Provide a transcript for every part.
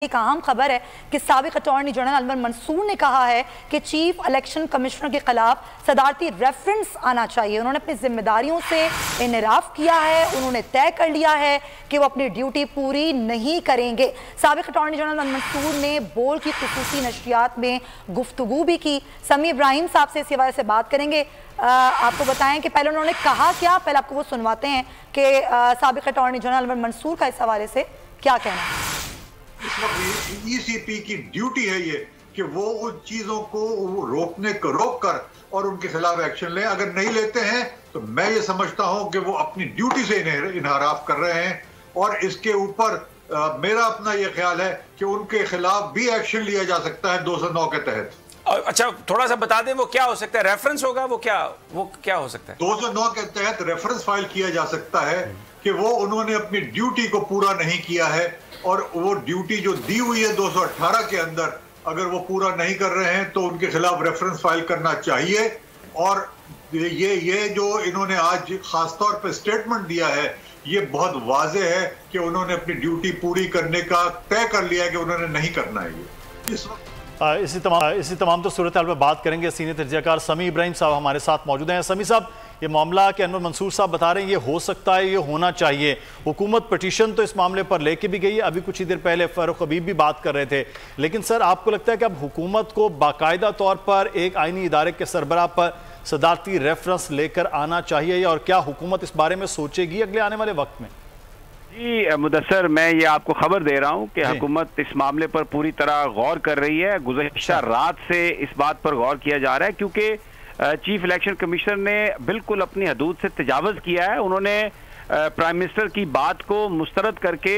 एक अहम खबर है कि साबिक अटॉर्नी जनरल अनवर मंसूर ने कहा है कि चीफ इलेक्शन कमिश्नर के खिलाफ सदारती रेफरेंस आना चाहिए। उन्होंने अपनी जिम्मेदारियों से इनराफ किया है, उन्होंने तय कर लिया है कि वो अपनी ड्यूटी पूरी नहीं करेंगे। साबिक अटॉर्नी जनरल अनवर मंसूर ने बोल की खुसूसी नशरियात में गुफ्तगू भी की। समी इब्राहिम साहब से इस हवाले से बात करेंगे। आपको बताएं कि पहले उन्होंने कहा क्या, पहले आपको वो सुनवाते हैं कि साबिक अटॉर्नी जनरल अनवर मंसूर का इस हवाले से क्या कहना है। इस वक्त ईसीपी की ड्यूटी है ये कि वो उन चीजों को रोक कर और उनके खिलाफ एक्शन लें। अगर नहीं लेते हैं तो मैं ये समझता हूं कि वो अपनी ड्यूटी से इनहराफ कर रहे हैं और इसके ऊपर मेरा अपना ये ख्याल है कि उनके खिलाफ भी एक्शन लिया जा सकता है 209 के तहत। अच्छा, थोड़ा सा बता दें वो क्या हो सकता है, रेफरेंस होगा, वो क्या हो सकता है? 209 के तहत रेफरेंस फाइल किया जा सकता है कि वो उन्होंने अपनी ड्यूटी को पूरा नहीं किया है और वो ड्यूटी जो दी हुई है 218 के अंदर अगर वो पूरा नहीं कर रहे हैं तो उनके खिलाफ रेफरेंस फाइल करना चाहिए। और ये जो इन्होंने आज खासतौर पर स्टेटमेंट दिया है ये बहुत वाज़ेह है कि उन्होंने अपनी ड्यूटी पूरी करने का तय कर लिया है कि उन्होंने नहीं करना है। ये इसी तमाम तो सूरत हाल में बात करेंगे। सीनियर तर्जमाकार समी इब्राहिम साहब हमारे साथ मौजूद हैं। समी साहब, ये मामला कि अनवर मंसूर साहब बता रहे हैं ये हो सकता है, ये होना चाहिए। हुकूमत पिटीशन तो इस मामले पर लेके भी गई है, अभी कुछ ही देर पहले फारूक हबीब भी बात कर रहे थे। लेकिन सर, आपको लगता है कि अब हुकूमत को बाकायदा तौर पर एक आईनी इदारे के सरबराह पर सदारती रेफरेंस लेकर आना चाहिए, और क्या हुकूमत इस बारे में सोचेगी अगले आने वाले वक्त में? जी मुदस्सर, मैं ये आपको खबर दे रहा हूँ कि हुकूमत इस मामले पर पूरी तरह गौर कर रही है। गुज़श्ता रात से इस बात पर गौर किया जा रहा है क्योंकि चीफ इलेक्शन कमिश्नर ने बिल्कुल अपनी हदूद से तजावज़ किया है। उन्होंने प्राइम मिनिस्टर की बात को मुस्तरद करके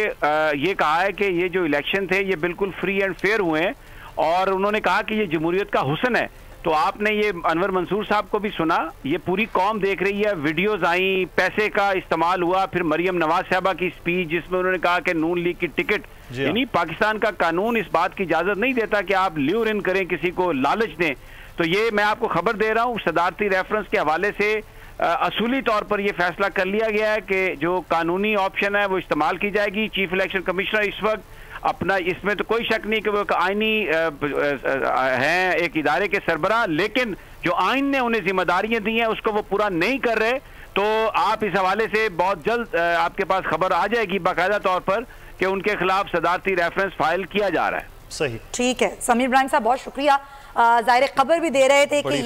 ये कहा है कि ये जो इलेक्शन थे ये बिल्कुल फ्री एंड फेयर हुए हैं, और उन्होंने कहा कि ये जमहूरियत का हुस्न है। तो आपने ये अनवर मंसूर साहब को भी सुना, ये पूरी कौम देख रही है, वीडियोस आई, पैसे का इस्तेमाल हुआ, फिर मरियम नवाज साहबा की स्पीच जिसमें उन्होंने कहा कि नून लीग की टिकट, यानी पाकिस्तान का कानून इस बात की इजाजत नहीं देता कि आप ल्यूर इन करें, किसी को लालच दें। तो ये मैं आपको खबर दे रहा हूँ, सदारती रेफरेंस के हवाले से असूली तौर पर यह फैसला कर लिया गया है कि जो कानूनी ऑप्शन है वो इस्तेमाल की जाएगी। चीफ इलेक्शन कमिश्नर इस वक्त अपना, इसमें तो कोई शक नहीं कि वो आईनी हैं, एक इदारे के सरबराह, लेकिन जो आइन ने उन्हें जिम्मेदारियां दी हैं उसको वो पूरा नहीं कर रहे। तो आप इस हवाले से बहुत जल्द आपके पास खबर आ जाएगी बाकायदा तौर पर कि उनके खिलाफ सदारती रेफरेंस फाइल किया जा रहा है। सही, ठीक है। समीर इब्राहिम साहब बहुत शुक्रिया। ज़ाहिर खबर भी दे रहे थे कि